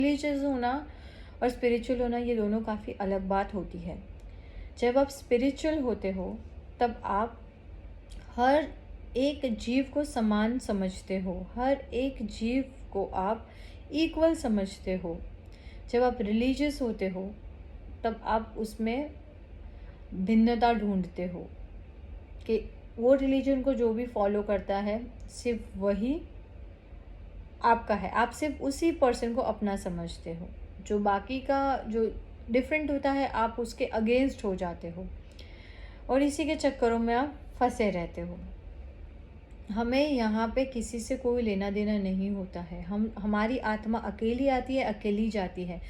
Religious होना और spiritual होना ये दोनों काफ़ी अलग बात होती है। जब आप स्पिरिचुअल होते हो तब आप हर एक जीव को समान समझते हो, हर एक जीव को आप इक्वल समझते हो। जब आप रिलीजियस होते हो तब आप उसमें भिन्नता ढूंढते हो कि वो रिलीजन को जो भी फॉलो करता है सिर्फ वही आपका है। आप सिर्फ उसी पर्सन को अपना समझते हो। जो बाकी का जो डिफरेंट होता है आप उसके अगेंस्ट हो जाते हो और इसी के चक्करों में आप फंसे रहते हो। हमें यहाँ पे किसी से कोई लेना देना नहीं होता है। हमारी आत्मा अकेली आती है, अकेली जाती है।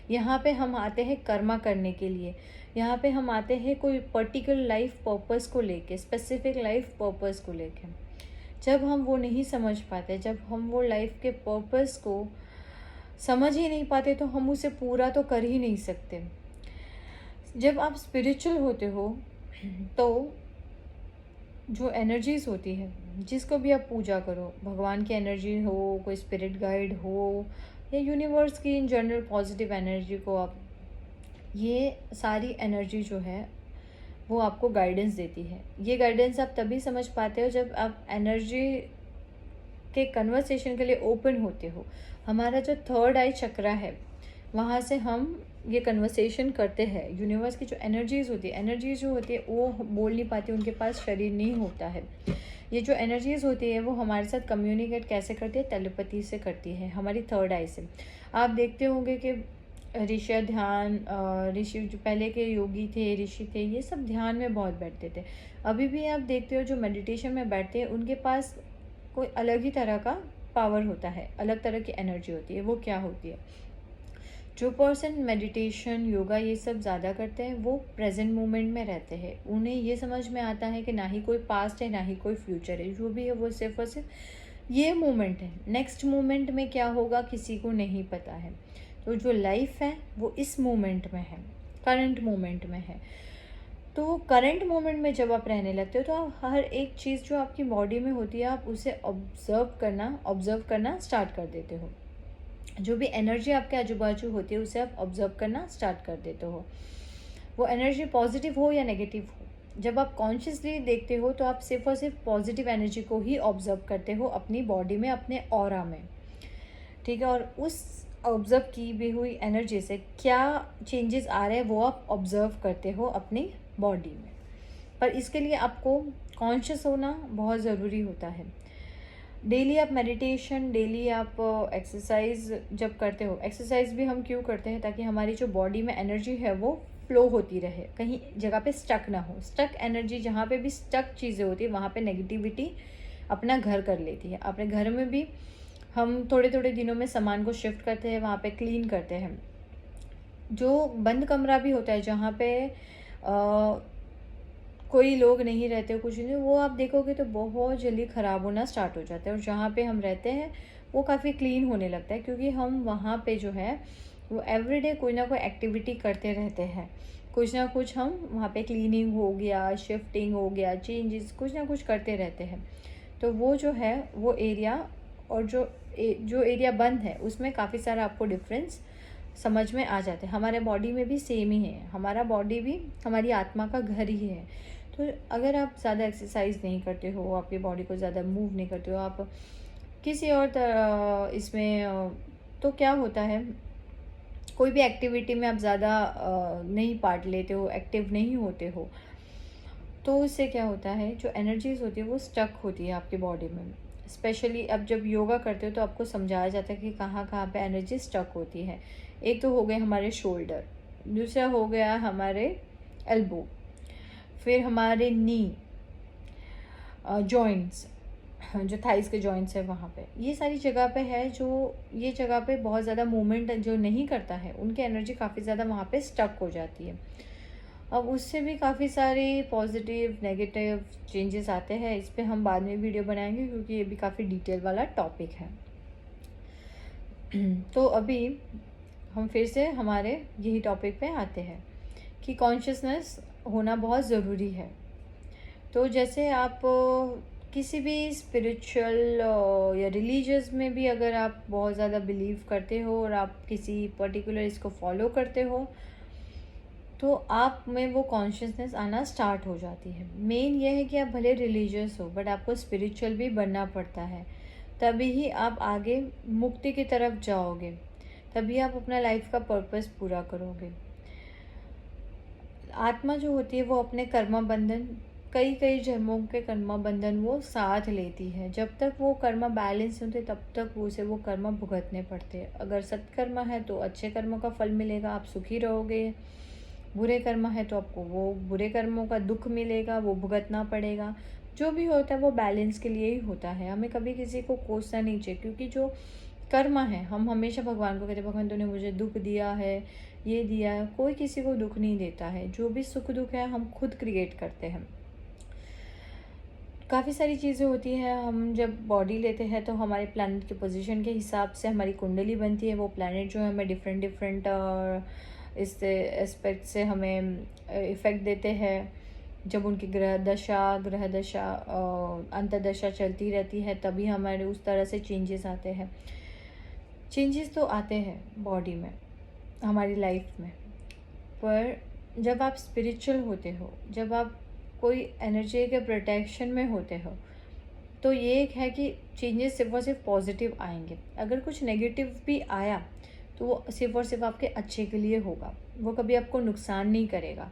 यहाँ पे हम आते हैं कर्मा करने के लिए। यहाँ पे हम आते हैं कोई पर्टिकुलर लाइफ पर्पस को लेके, स्पेसिफिक लाइफ पर्पस को लेके। जब हम वो नहीं समझ पाते, जब हम वो लाइफ के पर्पस को समझ ही नहीं पाते तो हम उसे पूरा तो कर ही नहीं सकते। जब आप स्पिरिचुअल होते हो तो जो एनर्जीज़ होती है, जिसको भी आप पूजा करो, भगवान की एनर्जी हो, कोई स्पिरिट गाइड हो या यूनिवर्स की इन जनरल पॉजिटिव एनर्जी को आप, ये सारी एनर्जी जो है वो आपको गाइडेंस देती है। ये गाइडेंस आप तभी समझ पाते हो जब आप एनर्जी के कन्वर्सेशन के लिए ओपन होते हो। हमारा जो थर्ड आई चक्रा है वहाँ से हम ये कन्वर्सेशन करते हैं। यूनिवर्स की जो एनर्जीज़ होती है, एनर्जीज जो होती है वो बोल नहीं पाती, उनके पास शरीर नहीं होता है। ये जो एनर्जीज़ होती है वो हमारे साथ कम्युनिकेट कैसे करती है? टेलीपैथी से करती है, हमारी थर्ड आई से। आप देखते होंगे कि ऋषि ध्यान, ऋषि जो पहले के योगी थे, ऋषि थे, ये सब ध्यान में बहुत बैठते थे। अभी भी आप देखते हो जो मेडिटेशन में बैठते हैं उनके पास कोई अलग ही तरह का पावर होता है, अलग तरह की एनर्जी होती है। वो क्या होती है? जो पर्सन मेडिटेशन, योगा ये सब ज़्यादा करते हैं वो प्रेजेंट मोमेंट में रहते हैं। उन्हें ये समझ में आता है कि ना ही कोई पास्ट है ना ही कोई फ्यूचर है, जो भी है वो सिर्फ और सिर्फ ये मोमेंट है। नेक्स्ट मोमेंट में क्या होगा किसी को नहीं पता है। तो जो लाइफ है वो इस मोमेंट में है, करंट मोमेंट में है। तो करंट मोमेंट में जब आप रहने लगते हो तो आप हर एक चीज़ जो आपकी बॉडी में होती है आप उसे ऑब्ज़र्व करना स्टार्ट कर देते हो। जो भी एनर्जी आपके आजू बाजू होती है उसे आप ऑब्ज़र्व करना स्टार्ट कर देते हो। वो एनर्जी पॉजिटिव हो या नेगेटिव हो, जब आप कॉन्शियसली देखते हो तो आप सिर्फ और सिर्फ पॉजिटिव एनर्जी को ही ऑब्ज़र्व करते हो अपनी बॉडी में, अपने ऑरा में। ठीक है, और उस ऑब्ज़र्व की भी हुई एनर्जी से क्या चेंजेस आ रहे हैं वो आप ऑब्ज़र्व करते हो अपनी बॉडी में। पर इसके लिए आपको कॉन्शियस होना बहुत ज़रूरी होता है। डेली आप मेडिटेशन, डेली आप एक्सरसाइज जब करते हो, एक्सरसाइज भी हम क्यों करते हैं? ताकि हमारी जो बॉडी में एनर्जी है वो फ्लो होती रहे, कहीं जगह पे स्टक ना हो। स्टक एनर्जी, जहाँ पे भी स्टक चीज़ें होती है वहाँ पे नेगेटिविटी अपना घर कर लेती है। अपने घर में भी हम थोड़े थोड़े दिनों में सामान को शिफ्ट करते हैं, वहाँ पे क्लीन करते हैं। जो बंद कमरा भी होता है जहाँ पे कोई लोग नहीं रहते हो, कुछ नहीं, वो आप देखोगे तो बहुत जल्दी ख़राब होना स्टार्ट हो जाता है। और जहाँ पे हम रहते हैं वो काफ़ी क्लीन होने लगता है, क्योंकि हम वहाँ पे जो है वो एवरीडे कोई ना कोई एक्टिविटी करते रहते हैं। कुछ ना कुछ हम वहाँ पे क्लीनिंग हो गया, शिफ्टिंग हो गया, चेंजेस कुछ ना कुछ करते रहते हैं। तो वो जो है वो एरिया और जो एरिया बंद है उसमें काफ़ी सारा आपको डिफरेंस समझ में आ जाते हैं। हमारे बॉडी में भी सेम ही है, हमारा बॉडी भी हमारी आत्मा का घर ही है। तो अगर आप ज़्यादा एक्सरसाइज नहीं करते हो, आपकी बॉडी को ज़्यादा मूव नहीं करते हो, आप किसी और तरह इसमें तो क्या होता है, कोई भी एक्टिविटी में आप ज़्यादा नहीं पार्ट लेते हो, एक्टिव नहीं होते हो, तो उससे क्या होता है जो एनर्जीज होती है वो स्टक होती है आपकी बॉडी में। स्पेशली अब जब योगा करते हो तो आपको समझाया जाता है कि कहाँ कहाँ पे एनर्जी स्टक होती है। एक तो हो गए हमारे शोल्डर, दूसरा हो गया हमारे एल्बो, फिर हमारे नी जॉइंट्स, जो थाइस के जॉइंट्स है वहाँ पे, ये सारी जगह पे है। जो ये जगह पे बहुत ज़्यादा मूवमेंट जो नहीं करता है उनकी एनर्जी काफ़ी ज़्यादा वहाँ पे स्टक हो जाती है। अब उससे भी काफ़ी सारे पॉजिटिव नेगेटिव चेंजेस आते हैं। इस पर हम बाद में वीडियो बनाएंगे क्योंकि ये भी काफ़ी डिटेल वाला टॉपिक है। तो अभी हम फिर से हमारे यही टॉपिक पे आते हैं कि कॉन्शियसनेस होना बहुत ज़रूरी है। तो जैसे आप किसी भी स्पिरिचुअल या रिलीजियस में भी अगर आप बहुत ज़्यादा बिलीव करते हो और आप किसी पर्टिकुलर इसको फॉलो करते हो, तो आप में वो कॉन्शियसनेस आना स्टार्ट हो जाती है। मेन ये है कि आप भले रिलीजियस हो बट आपको स्पिरिचुअल भी बनना पड़ता है, तभी ही आप आगे मुक्ति की तरफ जाओगे, तभी आप अपना लाइफ का पर्पस पूरा करोगे। आत्मा जो होती है वो अपने कर्मा बंधन, कई कई जन्मों के कर्मा बंधन वो साथ लेती है। जब तक वो कर्मा बैलेंस होते तब तक उसे वो कर्मा भुगतने पड़ते हैं। अगर सत्कर्मा है तो अच्छे कर्मों का फल मिलेगा, आप सुखी रहोगे। बुरे कर्म है तो आपको वो बुरे कर्मों का दुख मिलेगा, वो भुगतना पड़ेगा। जो भी होता है वो बैलेंस के लिए ही होता है। हमें कभी किसी को कोसना नहीं चाहिए, क्योंकि जो कर्म है, हम हमेशा भगवान को कहते हैं, भगवान तूने मुझे दुख दिया है, ये दिया है। कोई किसी को दुख नहीं देता है। जो भी सुख दुख है हम खुद क्रिएट करते हैं। काफ़ी सारी चीज़ें होती हैं। हम जब बॉडी लेते हैं तो हमारे प्लैनेट के पोजीशन के हिसाब से हमारी कुंडली बनती है। वो प्लैनेट जो है हमें डिफरेंट डिफरेंट इस एस्पेक्ट से हमें इफ़ेक्ट देते हैं। जब उनकी ग्रह दशा अंतर्दशा चलती रहती है तभी हमारे उस तरह से चेंजेस आते हैं। चेंजेस तो आते हैं बॉडी में, हमारी लाइफ में, पर जब आप स्पिरिचुअल होते हो, जब आप कोई एनर्जी के प्रोटेक्शन में होते हो, तो ये एक है कि चेंजेस सिर्फ और सिर्फ पॉजिटिव आएंगे। अगर कुछ नेगेटिव भी आया तो वो सिर्फ और सिर्फ आपके अच्छे के लिए होगा, वो कभी आपको नुकसान नहीं करेगा।